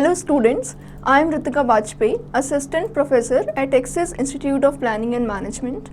Hello students, I am Ritika Bajpayee, Assistant Professor at Texas Institute of Planning and Management.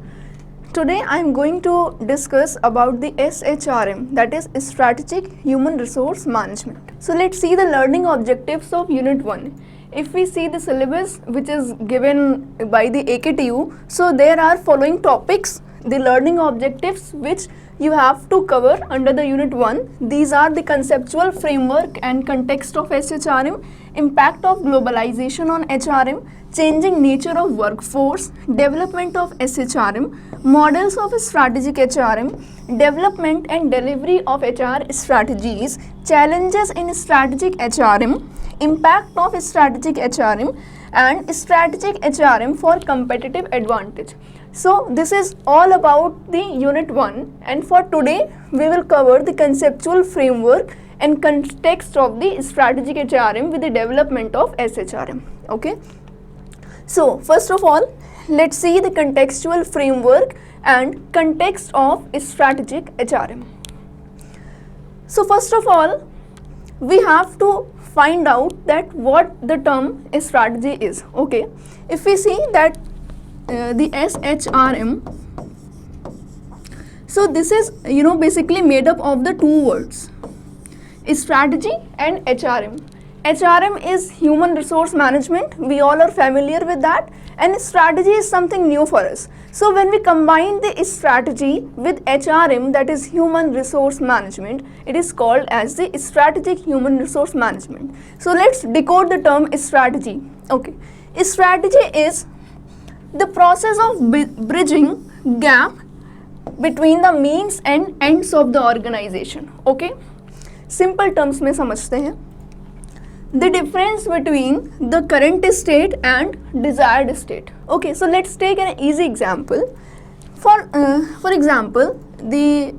Today I am going to discuss about the SHRM, that is Strategic Human Resource Management. So let's see the learning objectives of Unit 1. If we see the syllabus which is given by the AKTU, so there are following topics, the learning objectives which you have to cover under the Unit 1. These are the conceptual framework and context of SHRM, impact of globalization on HRM, changing nature of workforce, development of SHRM, models of strategic HRM, development and delivery of HR strategies, challenges in strategic HRM, impact of strategic HRM, and strategic HRM for competitive advantage. So this is all about the Unit 1, and for today we will cover the conceptual framework and context of the strategic HRM with the development of SHRM. Okay. So first of all, let's see the contextual framework and context of strategic HRM. So first of all, we have to find out that what the term strategy is. Okay. If we see that the SHRM, so this is basically made up of the two words, strategy and HRM. HRM is human resource management, we all are familiar with that, and strategy is something new for us. So when we combine the strategy with HRM, that is human resource management, it is called as the strategic human resource management. So let's decode the term strategy. Okay, strategy is the process of bridging gap between the means and ends of the organization. Okay, simple terms में समझते हैं, the difference between the current state and desired state. Okay, so let's take an easy example. For example, the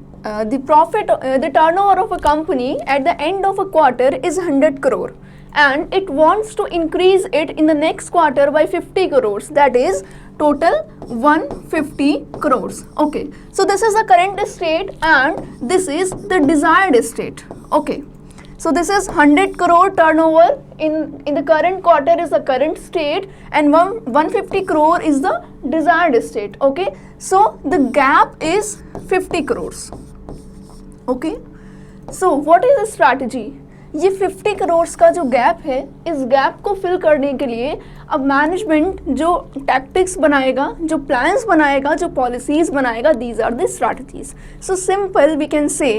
profit, the turnover of a company at the end of a quarter is 100 crore, and it wants to increase it in the next quarter by 50 crores, that is total 150 crores. Okay, so this is the current state and this is the desired state. Okay, so this is 100 crore turnover in the current quarter is the current state, and 150 crore is the desired state. Okay, so the gap is 50 crores. Okay, so what is the strategy? ये 50 करोड़ का जो gap है, इस gap को fill करने के लिए अब मैनेजमेंट जो टैक्टिक्स बनाएगा, जो प्लान्स बनाएगा, जो पॉलिसीज बनाएगा, these are the strategies. So simple we can say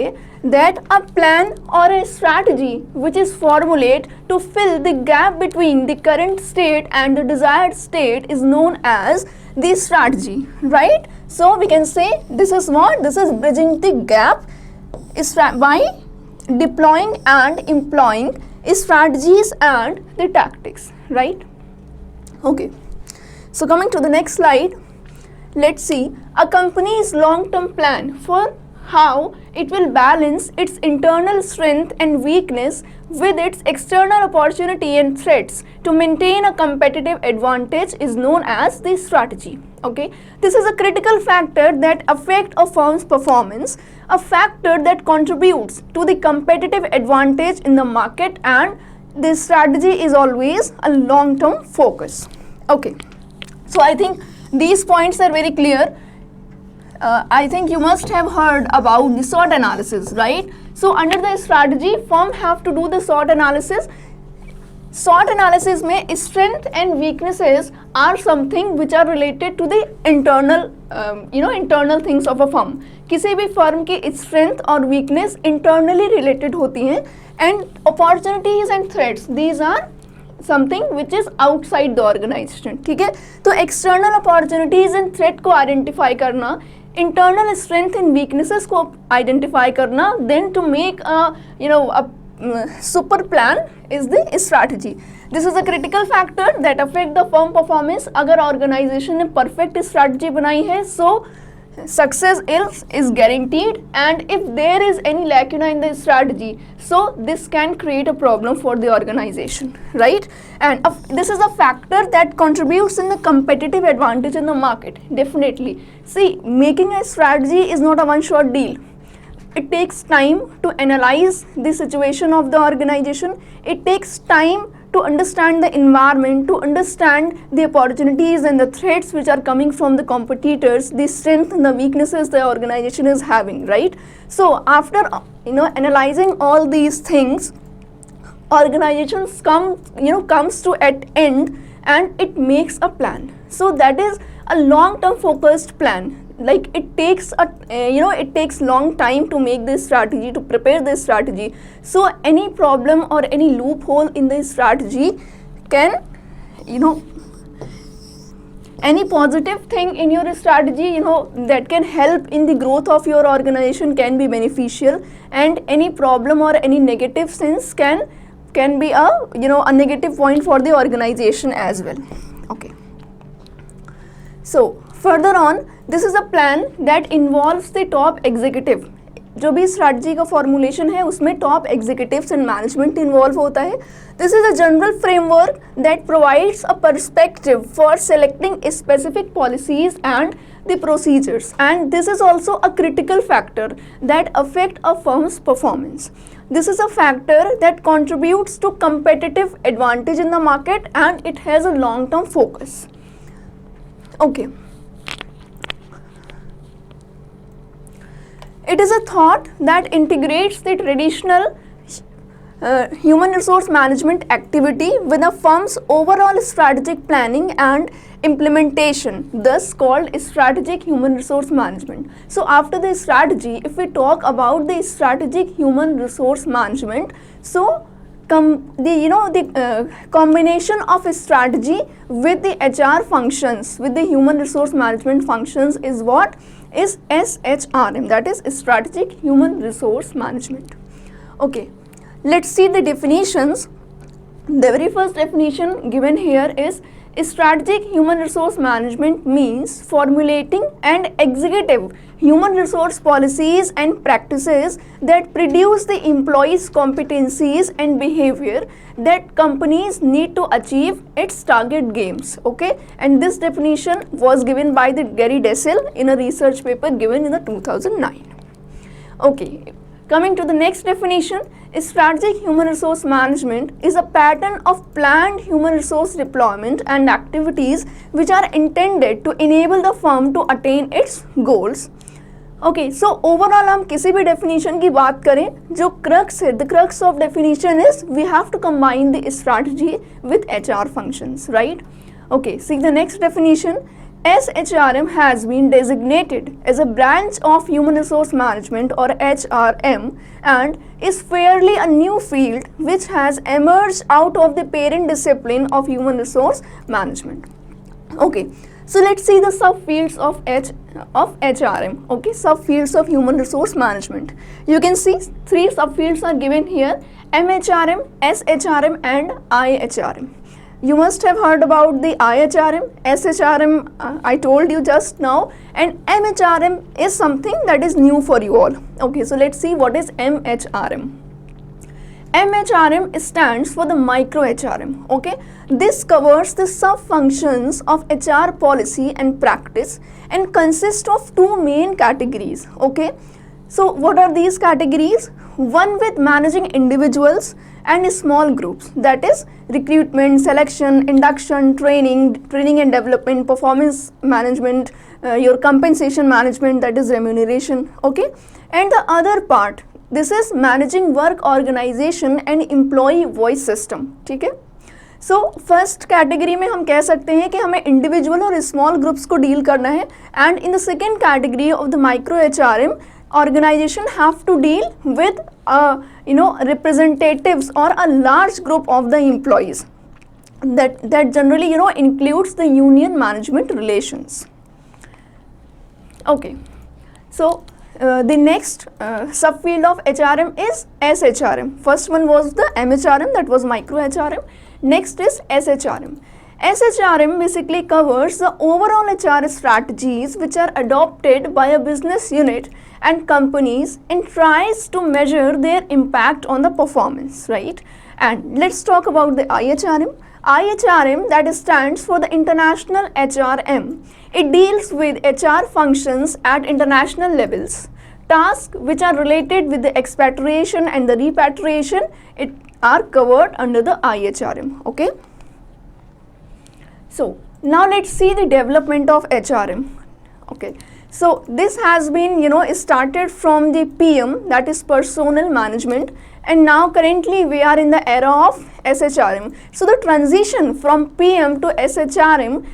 that a plan or a strategy which is formulated to fill the gap between the current state and the desired state is known as the strategy, right? So we can say this is what? This is bridging the gap by deploying and employing strategies and the tactics, right? Okay, so coming to the next slide, let's see a company's long-term plan for how it will balance its internal strength and weakness with its external opportunity and threats to maintain a competitive advantage is known as the strategy. Okay, this is a critical factor that affects a firm's performance, a factor that contributes to the competitive advantage in the market, and this strategy is always a long-term focus. Okay, so I think these points are very clear. I think you must have heard about the SWOT analysis, right? So under the strategy, firm have to do the SWOT analysis. SWOT analysis में strength and weaknesses are something which are related to the internal, internal things of a firm. किसी भी firm की strength और weakness internally related होती हैं, and opportunities and threats, these are something which is outside the organization. ठीक है, तो external opportunities and threat को identify करना, internal strength and weaknesses को identify करना, then to make a super plan is the strategy. This is a critical factor that affect the firm performance. अगर organization ने perfect strategy बनाई है, so success is guaranteed, and if there is any lacuna in the strategy, so this can create a problem for the organization, right? And this is a factor that contributes in the competitive advantage in the market, definitely. See, making a strategy is not a one-shot deal. It takes time to analyze the situation of the organization. It takes time to understand the environment, to understand the opportunities and the threats which are coming from the competitors, the strengths and the weaknesses the organization is having, right? So after analyzing all these things, organizations comes to at end and it makes a plan. So that is a long term focused plan. Like it takes it takes long time to make this strategy, to prepare this strategy. So any problem or any loophole in this strategy can, any positive thing in your strategy that can help in the growth of your organization can be beneficial, and any problem or any negative sense can be a negative point for the organization as well. Okay, so further on, this is a plan that involves the top executive. जो भी strategy का formulation है उसमें top executives and management involve होता है. This is a general framework that provides a perspective for selecting specific policies and the procedures, and this is also a critical factor that affect a firm's performance. This is a factor that contributes to competitive advantage in the market, and it has a long-term focus. Okay. It is a thought that integrates the traditional human resource management activity with a firm's overall strategic planning and implementation, thus called strategic human resource management. So after the strategy, if we talk about the strategic human resource management, so the combination of strategy with the HR functions, with the human resource management functions, is what is SHRM, that is strategic human resource management. Okay, let's see the definitions. The very first definition given here is strategic human resource management means formulating and executive human resource policies and practices that produce the employees' competencies and behavior that companies need to achieve its target gains. Okay, and this definition was given by the Gary Dessel in a research paper given in the 2009. Okay, coming to the next definition, strategic human resource management is a pattern of planned human resource deployment and activities which are intended to enable the firm to attain its goals. Okay, so overall हम किसी भी definition की बात करें, जो crux है, the crux of definition is we have to combine the strategy with HR functions, right? Okay, see the next definition. SHRM has been designated as a branch of human resource management, or HRM, and is fairly a new field which has emerged out of the parent discipline of human resource management. Okay, so let's see the subfields of HRM. Okay, subfields of human resource management. You can see three subfields are given here: MHRM, SHRM, and IHRM. You must have heard about the IHRM, SHRM I told you just now, and MHRM is something that is new for you all. Okay, so let's see what is MHRM. MHRM stands for the micro HRM. Okay, this covers the sub-functions of HR policy and practice and consists of two main categories. Okay, so what are these categories? One with managing individuals and small groups, that is recruitment, selection, induction, training and development, performance management, your compensation management, that is remuneration. Okay, and the other part, this is managing work organization and employee voice system. ठीक है, so first category में हम कह सकते हैं कि हमें individual और स्मॉल ग्रुप्स को डील करना है, and in the second category of the micro HRM, organization have to deal with representatives or a large group of the employees that generally includes the union management relations. Okay, so the next subfield of HRM is SHRM. First one was the MHRM, that was micro HRM. Next is SHRM. SHRM basically covers the overall HR strategies which are adopted by a business unit and companies and tries to measure their impact on the performance, right? And let's talk about the IHRM. IHRM, that stands for the International HRM. It deals with HR functions at international levels tasks which are related with the expatriation and the repatriation, it are covered under the IHRM. Okay. So now let's see the development of HRM. Okay. So this has been, started from the PM, that is personnel management, and now currently we are in the era of SHRM. So the transition from PM to SHRM,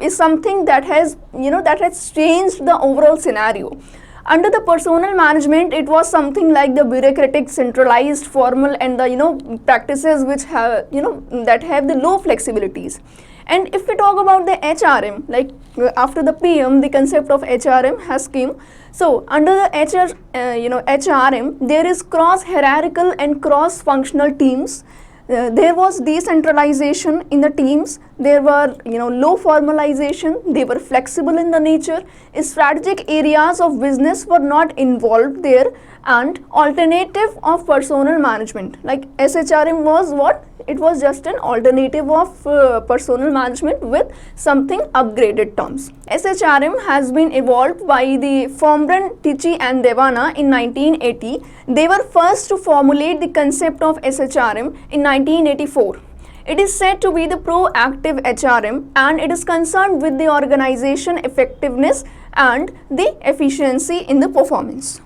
is something that has, that has changed the overall scenario. Under the personnel management, it was something like the bureaucratic, centralized, formal, and the practices which have, that have the low flexibilities. And if we talk about the HRM, like after the PM, the concept of HRM has came. So under the HRM, there is cross-hierarchical and cross-functional teams. There was decentralization in the teams. There were, low formalization. They were flexible in the nature. Strategic areas of business were not involved there, and alternative of personnel management. Like SHRM was what? It was just an alternative of personnel management with something upgraded terms. SHRM has been evolved by the Formbran, Tichy and Devana in 1980. They were first to formulate the concept of SHRM in 1984. It is said to be the proactive HRM, and it is concerned with the organization effectiveness and the efficiency in the performance.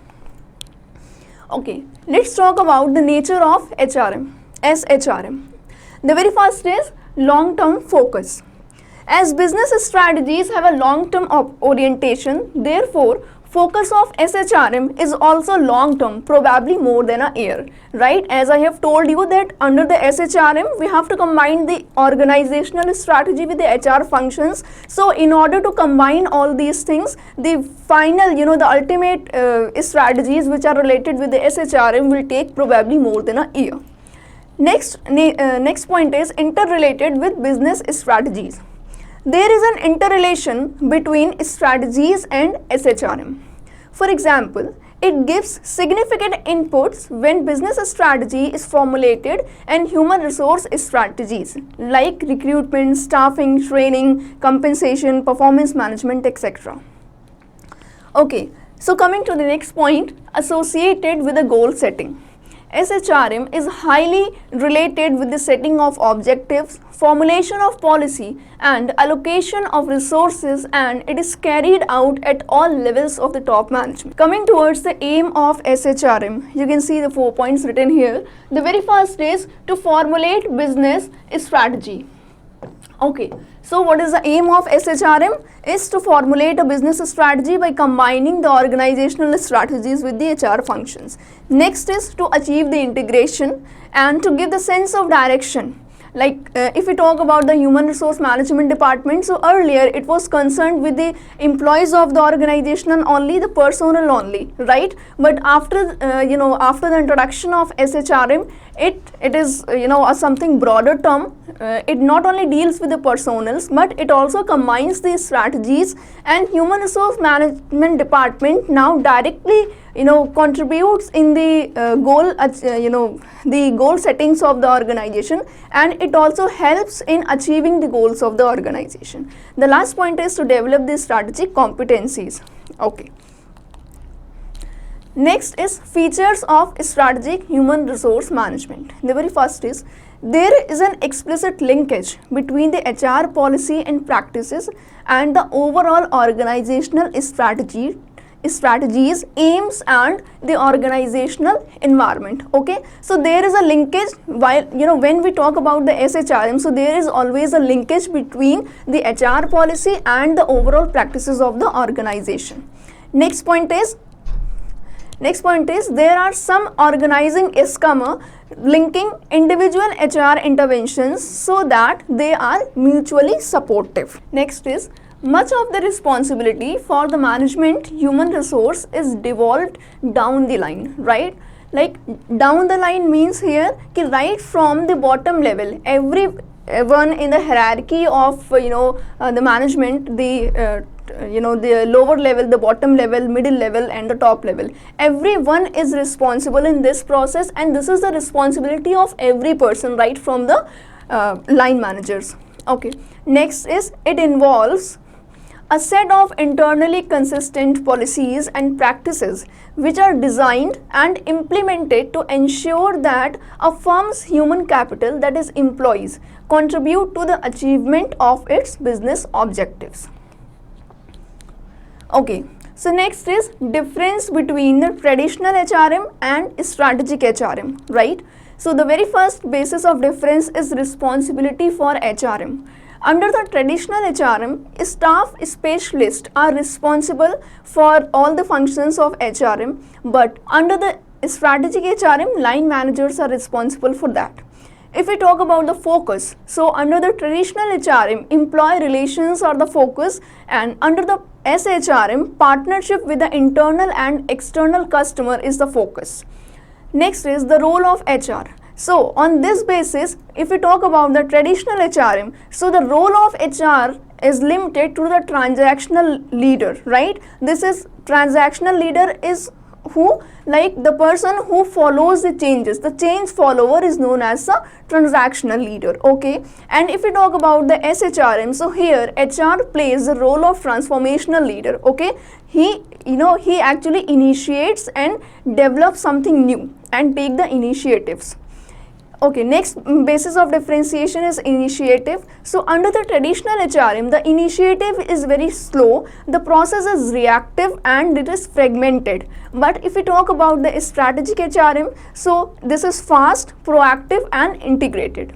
Okay, let's talk about the nature of SHRM. The very first is long-term focus. As business strategies have a long-term orientation, therefore, focus of SHRM is also long-term, probably more than a year, right? As I have told you that under the SHRM, we have to combine the organizational strategy with the HR functions. So, in order to combine all these things, the final, the ultimate strategies which are related with the SHRM will take probably more than a year. Next point is interrelated with business strategies. There is an interrelation between strategies and SHRM. For example, it gives significant inputs when business strategy is formulated and human resource strategies like recruitment, staffing, training, compensation, performance management, etc. Okay, so coming to the next point, associated with the goal setting. SHRM is highly related with the setting of objectives, formulation of policy and allocation of resources, and it is carried out at all levels of the top management. Coming towards the aim of SHRM, you can see the 4 points written here. The very first is to formulate business strategy. Okay, so what is the aim of SHRM? Is to formulate a business strategy by combining the organizational strategies with the HR functions. Next is to achieve the integration and to give the sense of direction. Like if we talk about the human resource management department, so earlier it was concerned with the employees of the organization and only the personnel only, right? But after after the introduction of SHRM, it is a something broader term. It not only deals with the personnels, but it also combines the strategies, and human resource management department now directly contributes in the the goal settings of the organization, and it also helps in achieving the goals of the organization. The last point is to develop the strategic competencies. Okay. Next is features of strategic human resource management. The very first is there is an explicit linkage between the HR policy and practices and the overall organizational strategies, aims and the organizational environment. Okay, so there is a linkage while when we talk about the SHRM, so there is always a linkage between the HR policy and the overall practices of the organization. Next point is there are some organizing schema linking individual HR interventions so that they are mutually supportive. Next is much of the responsibility for the management human resource is devolved down the line, right? Like down the line means here right from the bottom level, everyone in the hierarchy of the management, the lower level, the bottom level, middle level and the top level, everyone is responsible in this process, and this is the responsibility of every person right from the line managers. Okay, next is it involves a set of internally consistent policies and practices which are designed and implemented to ensure that a firm's human capital, that is employees, contribute to the achievement of its business objectives. Okay, so next is difference between the traditional HRM and strategic HRM, right? So the very first basis of difference is responsibility for HRM. Under the traditional HRM, staff specialists are responsible for all the functions of HRM, but under the strategic HRM, line managers are responsible for that. If we talk about the focus, so under the traditional HRM, employee relations are the focus, and under the SHRM, partnership with the internal and external customer is the focus. Next is the role of HR. So on this basis, if we talk about the traditional HRM, so the role of HR is limited to the transactional leader, right? This is transactional leader is who, like the person who follows the changes. The change follower is known as a transactional leader, okay? And if we talk about the SHRM, so here HR plays the role of transformational leader, okay? He actually initiates and develops something new and take the initiatives. Okay, next basis of differentiation is initiative. So under the traditional HRM, the initiative is very slow, the process is reactive and it is fragmented. But if we talk about the strategic HRM, so this is fast, proactive and integrated.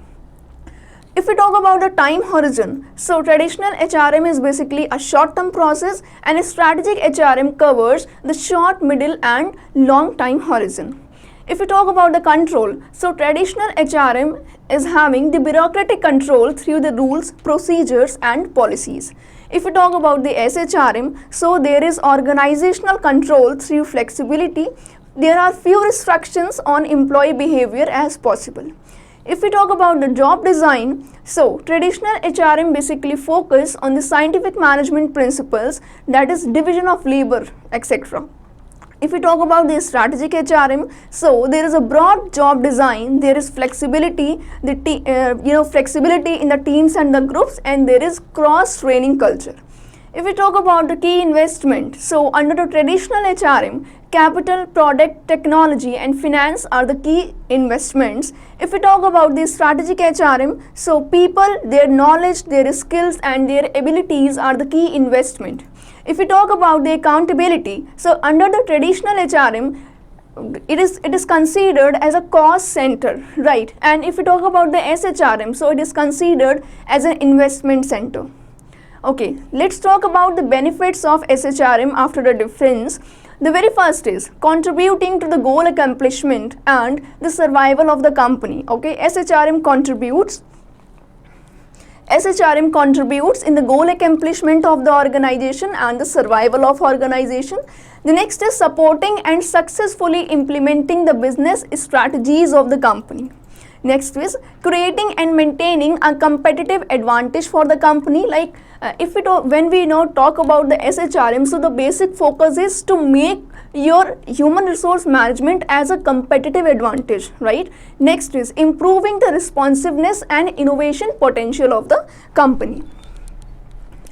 If we talk about the time horizon, so traditional HRM is basically a short-term process and a strategic HRM covers the short, middle and long time horizon. If we talk about the control, so traditional HRM is having the bureaucratic control through the rules, procedures and policies. If we talk about the SHRM, so there is organizational control through flexibility. There are few restrictions on employee behavior as possible. If we talk about the job design, so traditional HRM basically focus on the scientific management principles, that is division of labor, etc. If we talk about the strategic HRM, so there is a broad job design, there is flexibility, flexibility in the teams and the groups, and there is cross-training culture. If we talk about the key investment, so under the traditional HRM, capital, product, technology and finance are the key investments. If we talk about the strategic HRM, so people, their knowledge, their skills and their abilities are the key investment. If we talk about the accountability, so under the traditional HRM, it is considered as a cost center, right? And if we talk about the SHRM, so it is considered as an investment center. Okay, let's talk about the benefits of SHRM after the difference. The very first is contributing to the goal accomplishment and the survival of the company. Okay, SHRM contributes in the goal accomplishment of the organization and the survival of organization. The next is supporting and successfully implementing the business strategies of the company. Next is creating and maintaining a competitive advantage for the company. Like when we now talk about the SHRM, so the basic focus is to make your human resource management as a competitive advantage, right? Next is improving the responsiveness and innovation potential of the company.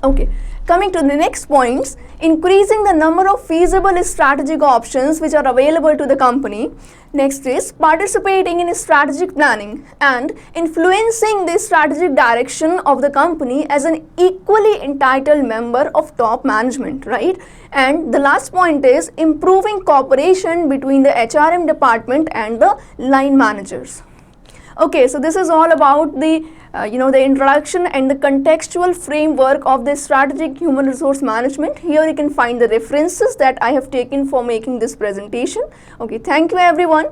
Okay, coming to the next points, increasing the number of feasible strategic options which are available to the company. Next is participating in strategic planning and influencing the strategic direction of the company as an equally entitled member of top management, right? And the last point is improving cooperation between the HRM department and the line managers. Okay, so this is all about the the introduction and the contextual framework of the strategic human resource management. Here you can find the references that I have taken for making this presentation. Okay, thank you everyone.